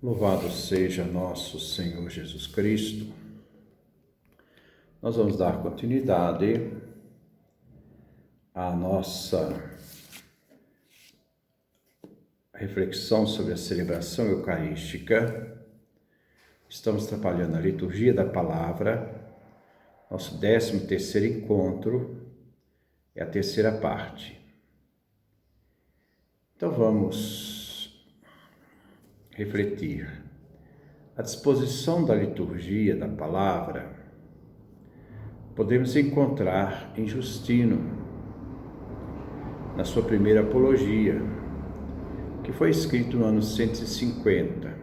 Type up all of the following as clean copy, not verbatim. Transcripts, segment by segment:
Louvado seja nosso Senhor Jesus Cristo. Nós vamos dar continuidade à nossa reflexão sobre a celebração eucarística. Estamos trabalhando a liturgia da palavra. Nosso 13º encontro é a terceira parte. Então vamos refletir. A disposição da liturgia da palavra podemos encontrar em Justino, na sua primeira apologia, que foi escrito no ano 150,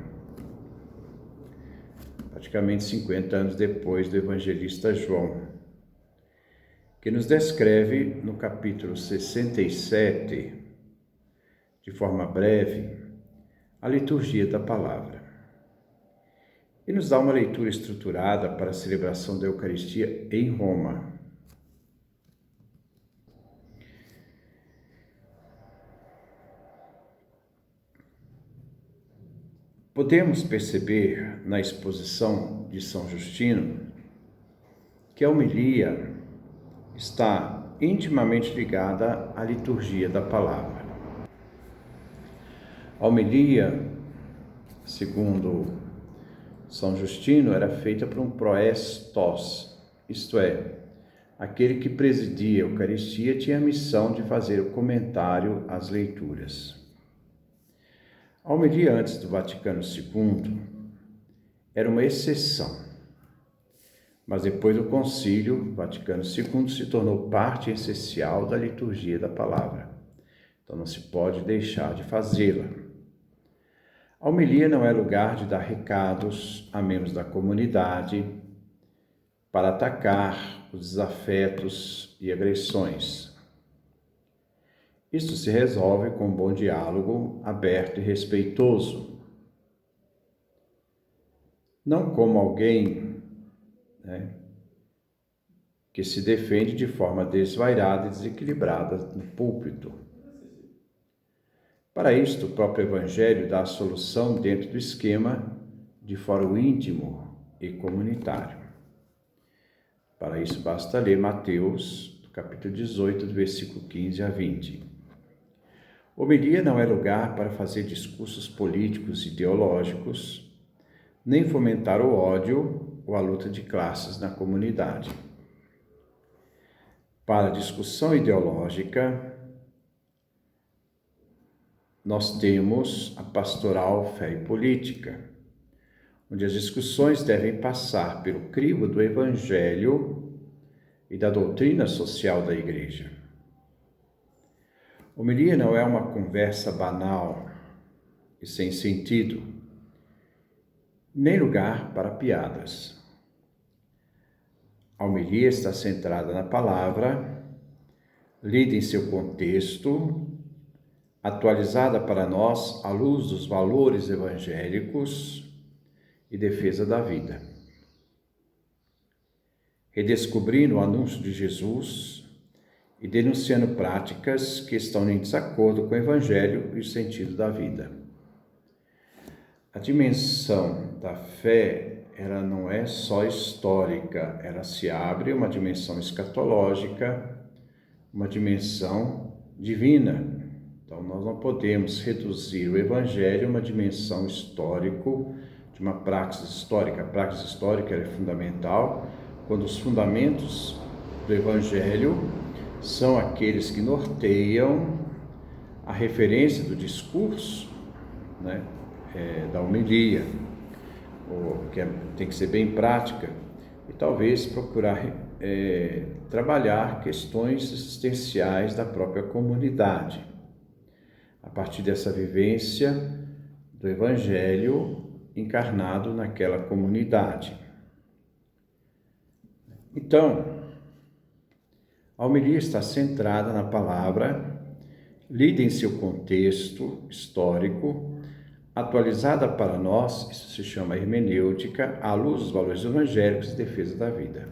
praticamente 50 anos depois do evangelista João, que nos descreve no capítulo 67, de forma breve, a liturgia da palavra. E nos dá uma leitura estruturada para a celebração da Eucaristia em Roma. Podemos perceber na exposição de São Justino que a homilia está intimamente ligada à liturgia da palavra. A homilia, segundo São Justino, era feita por um proestos, isto é, aquele que presidia a Eucaristia tinha a missão de fazer o comentário às leituras. A homilia antes do Vaticano II era uma exceção, mas depois do Concílio Vaticano II se tornou parte essencial da liturgia da palavra. Então não se pode deixar de fazê-la. A homilia não é lugar de dar recados a membros da comunidade para atacar os desafetos e agressões. Isto se resolve com um bom diálogo aberto e respeitoso. Não como alguém, que se defende de forma desvairada e desequilibrada no púlpito. Para isto, o próprio Evangelho dá a solução dentro do esquema de fórum íntimo e comunitário. Para isso, basta ler Mateus, capítulo 18, do versículo 15 a 20. Homilia não é lugar para fazer discursos políticos e ideológicos, nem fomentar o ódio ou a luta de classes na comunidade. Para a discussão ideológica, nós temos a pastoral Fé e Política, onde as discussões devem passar pelo crivo do Evangelho e da doutrina social da Igreja. Homilia não é uma conversa banal e sem sentido, nem lugar para piadas. A homilia está centrada na palavra, lida em seu contexto, atualizada para nós à luz dos valores evangélicos e defesa da vida. Redescobrindo o anúncio de Jesus e denunciando práticas que estão em desacordo com o Evangelho e o sentido da vida. A dimensão da fé, ela não é só histórica, ela se abre uma dimensão escatológica, uma dimensão divina. Então, nós não podemos reduzir o Evangelho a uma dimensão histórico, de uma praxis histórica. A praxis histórica é fundamental quando os fundamentos do Evangelho são aqueles que norteiam a referência do discurso, da homilia, que tem que ser bem prática, e talvez procurar trabalhar questões existenciais da própria comunidade. A partir dessa vivência do Evangelho encarnado naquela comunidade. Então, a homilia está centrada na palavra, lida em seu contexto histórico, atualizada para nós, isso se chama hermenêutica, à luz dos valores evangélicos e defesa da vida.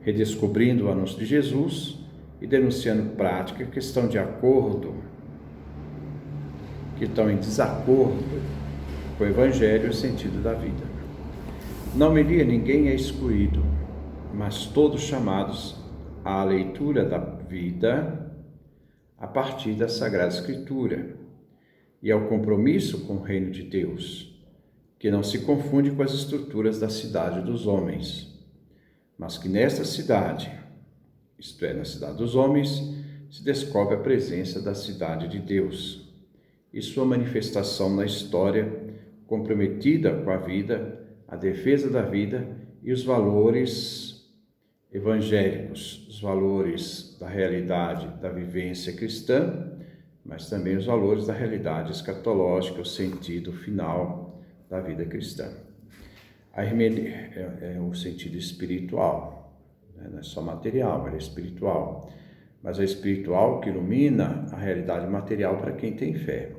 Redescobrindo o anúncio de Jesus e denunciando práticas que estão de acordo, que estão em desacordo com o Evangelho e o sentido da vida. Na homilia ninguém é excluído, mas todos chamados à leitura da vida a partir da Sagrada Escritura e ao compromisso com o reino de Deus, que não se confunde com as estruturas da cidade dos homens, mas que nesta cidade, isto é, na cidade dos homens, se descobre a presença da cidade de Deus e sua manifestação na história, comprometida com a vida, a defesa da vida e os valores evangélicos, os valores da realidade da vivência cristã, mas também os valores da realidade escatológica, o sentido final da vida cristã. A hermenêutica é o sentido espiritual, né? Não é só material, mas é espiritual. Mas é espiritual que ilumina a realidade material para quem tem fé.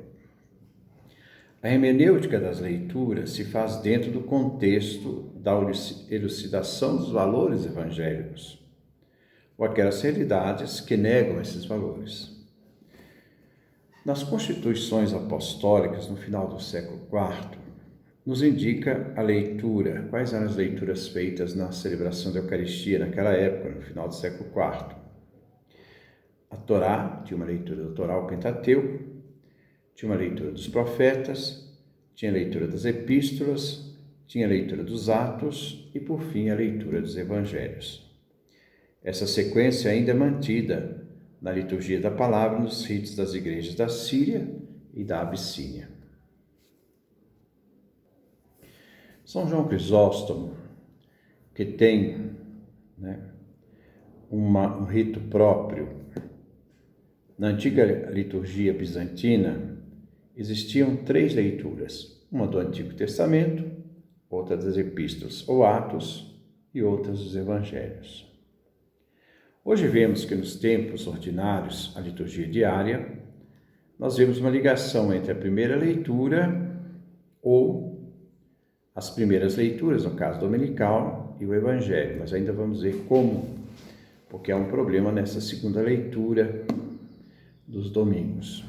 A hermenêutica das leituras se faz dentro do contexto da elucidação dos valores evangélicos, ou aquelas realidades que negam esses valores. Nas constituições apostólicas, no final do século IV, nos indica a leitura, quais eram as leituras feitas na celebração da Eucaristia naquela época, no final do século IV. A Torá, tinha uma leitura do Torá, o Pentateuco, tinha uma leitura dos profetas, tinha a leitura das epístolas, tinha a leitura dos Atos e, por fim, a leitura dos Evangelhos. Essa sequência ainda é mantida na liturgia da palavra nos ritos das igrejas da Síria e da Abissínia. São João Crisóstomo, que tem um rito próprio, na antiga liturgia bizantina, existiam 3 leituras, uma do Antigo Testamento, outra das Epístolas ou Atos e outras dos Evangelhos. Hoje vemos que nos tempos ordinários, a liturgia diária, nós vemos uma ligação entre a primeira leitura ou as primeiras leituras, no caso dominical, e o Evangelho. Mas ainda vamos ver como, porque há um problema nessa segunda leitura dos domingos.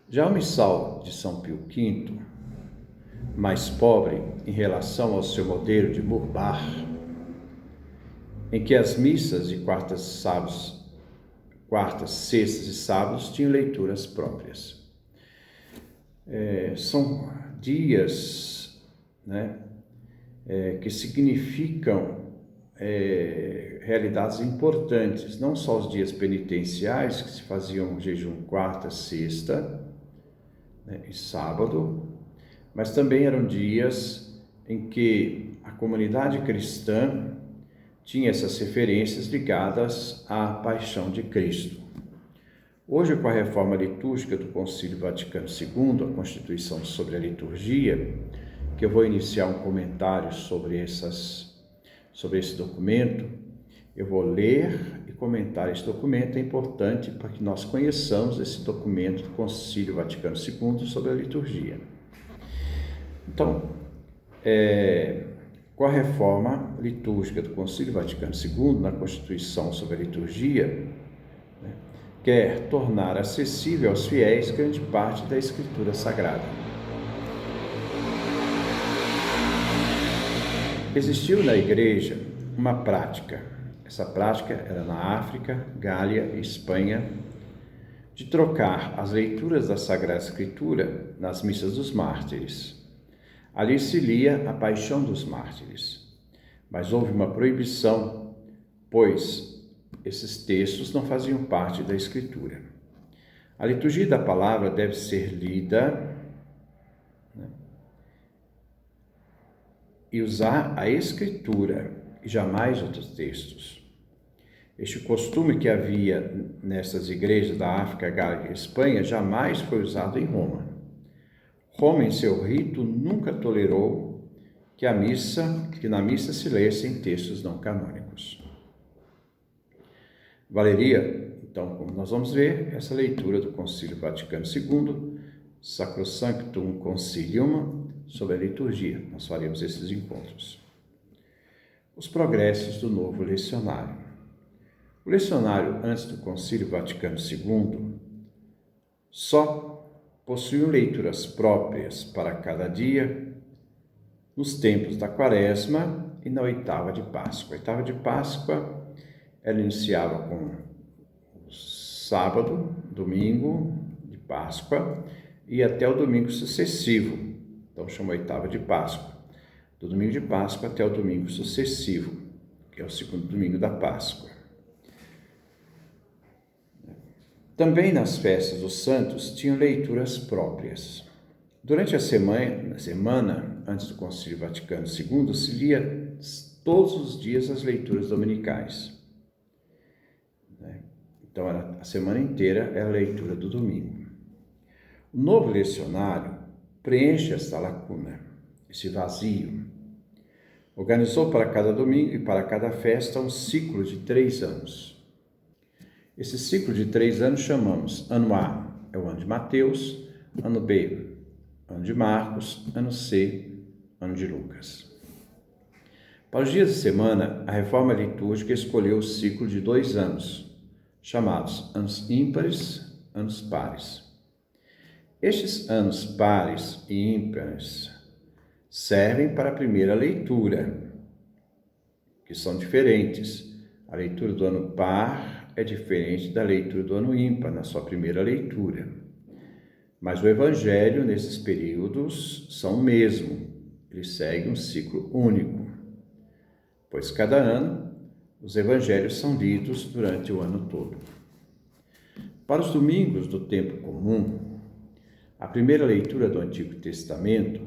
Já o missal de São Pio V, mais pobre em relação ao seu modelo de Murbach, em que as missas de quartas, sextas e sábados tinham leituras próprias. São dias que significam realidades importantes, não só os dias penitenciais, que se faziam jejum quarta, sexta e sábado, mas também eram dias em que a comunidade cristã tinha essas referências ligadas à paixão de Cristo. Hoje, com a reforma litúrgica do Concílio Vaticano II, a Constituição sobre a Liturgia, que eu vou iniciar um comentário sobre esse documento, eu vou ler e comentar esse documento. É importante para que nós conheçamos esse documento do Concílio Vaticano II sobre a liturgia. Então, com a reforma litúrgica do Concílio Vaticano II, na Constituição sobre a Liturgia, quer tornar acessível aos fiéis grande parte da Escritura Sagrada. Existiu na Igreja uma prática, essa prática era na África, Gália e Espanha, de trocar as leituras da Sagrada Escritura nas missas dos mártires. Ali se lia a paixão dos mártires, mas houve uma proibição, pois esses textos não faziam parte da Escritura. A liturgia da palavra deve ser lida e usar a Escritura e jamais outros textos. Este costume que havia nessas igrejas da África, Gália e Espanha jamais foi usado em Roma. Roma, em seu rito, nunca tolerou que na missa se lessem textos não canônicos. Valeria, então, como nós vamos ver, essa leitura do Concílio Vaticano II, Sacrosanctum Concilium, sobre a liturgia. Nós faremos esses encontros. Os progressos do novo lecionário. O lecionário antes do Concílio Vaticano II só possuíam leituras próprias para cada dia, nos tempos da Quaresma e na oitava de Páscoa. A oitava de Páscoa, ela iniciava com o sábado, domingo de Páscoa e até o domingo sucessivo. Então chama oitava de Páscoa. Do domingo de Páscoa até o domingo sucessivo, que é o segundo domingo da Páscoa. Também nas festas dos santos tinham leituras próprias. Durante a semana antes do Concílio Vaticano II, se lia todos os dias as leituras dominicais. Então, a semana inteira era a leitura do domingo. O novo lecionário preenche esta lacuna, esse vazio. Organizou para cada domingo e para cada festa um ciclo de 3 anos. Esse ciclo de 3 anos chamamos ano A, é o ano de Mateus, ano B, ano de Marcos, ano C, ano de Lucas. Para os dias de semana, a reforma litúrgica escolheu o ciclo de 2 anos, chamados anos ímpares, anos pares. Estes anos pares e ímpares servem para a primeira leitura, que são diferentes. A leitura do ano par é diferente da leitura do ano ímpar, na sua primeira leitura. Mas o Evangelho, nesses períodos, são o mesmo. Ele segue um ciclo único, pois cada ano os Evangelhos são lidos durante o ano todo. Para os domingos do tempo comum, a primeira leitura do Antigo Testamento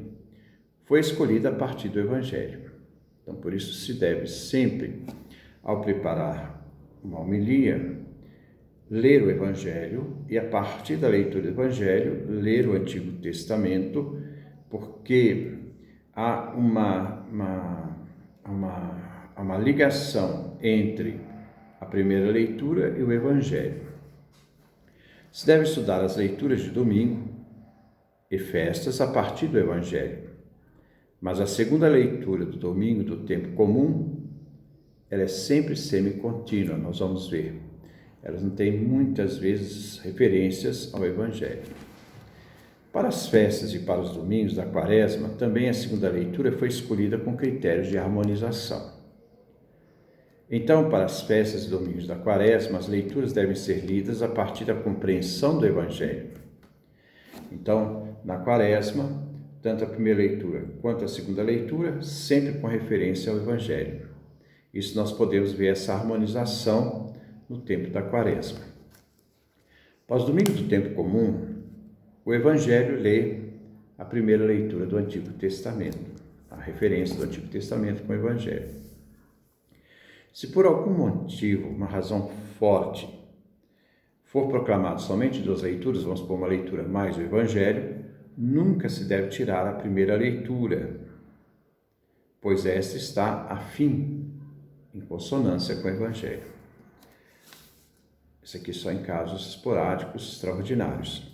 foi escolhida a partir do Evangelho. Então, por isso se deve sempre, ao preparar uma homilia, ler o Evangelho e, a partir da leitura do Evangelho, ler o Antigo Testamento, porque há uma ligação entre a primeira leitura e o Evangelho. Se deve estudar as leituras de domingo e festas a partir do Evangelho, mas a segunda leitura do domingo do tempo comum, ela é sempre semi-contínua, nós vamos ver. Elas não têm muitas vezes referências ao Evangelho. Para as festas e para os domingos da Quaresma, também a segunda leitura foi escolhida com critérios de harmonização. Então, para as festas e domingos da Quaresma, as leituras devem ser lidas a partir da compreensão do Evangelho. Então, na Quaresma, tanto a primeira leitura quanto a segunda leitura, sempre com referência ao Evangelho. Isso nós podemos ver essa harmonização no tempo da Quaresma. Para os domingos do tempo comum, o Evangelho lê a primeira leitura do Antigo Testamento, a referência do Antigo Testamento com o Evangelho. Se por algum motivo, uma razão forte, for proclamado somente 2 leituras, vamos supor uma leitura mais o Evangelho, nunca se deve tirar a primeira leitura, pois esta está afim, em consonância com o Evangelho. Isso aqui só em casos esporádicos, extraordinários.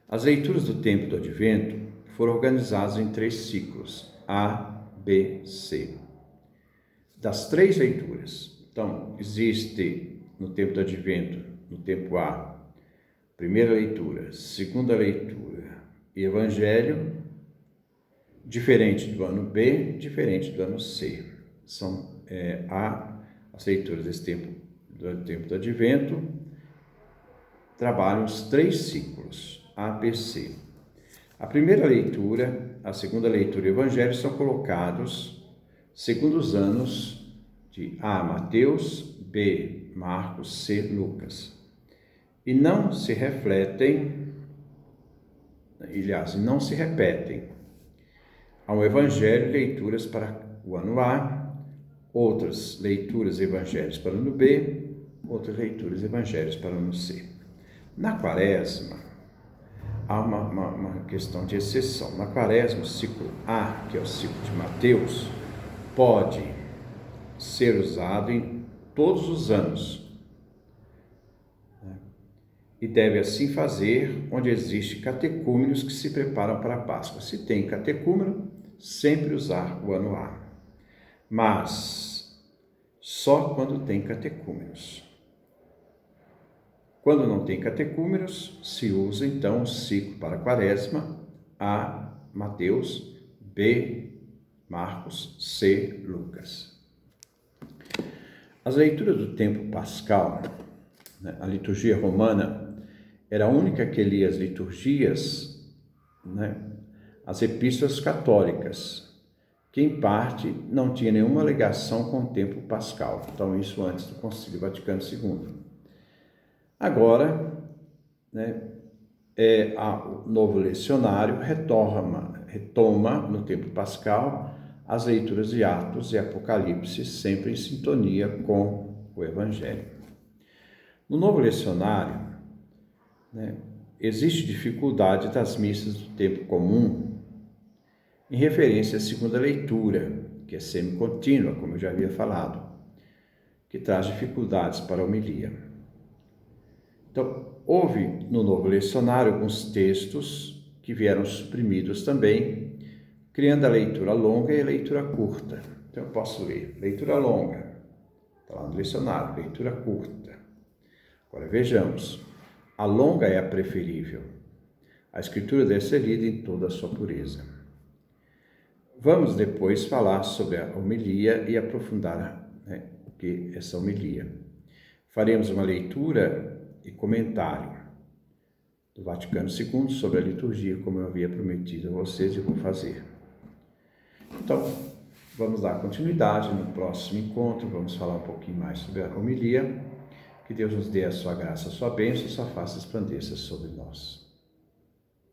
As leituras do tempo do Advento foram organizadas em 3 ciclos, A, B, C. Das 3 leituras, então, existe no tempo do Advento, no tempo A, primeira leitura, segunda leitura e Evangelho, diferente do ano B, diferente do ano C. São as leituras desse tempo do Advento, trabalham os 3 ciclos, A, B, C. A primeira leitura, a segunda leitura e o Evangelho são colocados segundo os anos de A, Mateus, B, Marcos, C, Lucas. E não se refletem, aliás, não se repetem. Há um Evangelho e leituras para o ano A, outras leituras e evangelhos para o ano B, outras leituras e evangelhos para o ano C. Na Quaresma, há uma questão de exceção. Na Quaresma, o ciclo A, que é o ciclo de Mateus, pode ser usado em todos os anos. E deve assim fazer onde existe catecúmenos que se preparam para a Páscoa. Se tem catecúmeno, sempre usar o ano A. Mas só quando tem catecúmenos. Quando não tem catecúmenos, se usa então o ciclo para a Quaresma: A, Mateus; B, Marcos; C, Lucas. As leituras do tempo pascal, né, a liturgia romana era a única que lia as liturgias, né, as epístolas católicas, que em parte não tinha nenhuma ligação com o tempo pascal. Então, isso antes do Concílio Vaticano II. Agora, né, o novo lecionário retoma no tempo pascal as leituras de Atos e Apocalipse, sempre em sintonia com o Evangelho. No novo lecionário, né, existe dificuldade das missas do tempo comum em referência à segunda leitura, que é semicontínua, como eu já havia falado, que traz dificuldades para a homilia. Então, houve no novo lecionário alguns textos que vieram suprimidos também, criando a leitura longa e a leitura curta. Então, eu posso ler leitura longa, está lá no lecionário, leitura curta. Agora, vejamos, a longa é a preferível. A Escritura deve ser lida em toda a sua pureza. Vamos depois falar sobre a homilia e aprofundar, né, o que é essa homilia. Faremos uma leitura e comentário do Vaticano II sobre a liturgia, como eu havia prometido a vocês e vou fazer. Então, vamos dar continuidade no próximo encontro, vamos falar um pouquinho mais sobre a homilia. Que Deus nos dê a sua graça, a sua bênção, a sua face resplandeça sobre nós.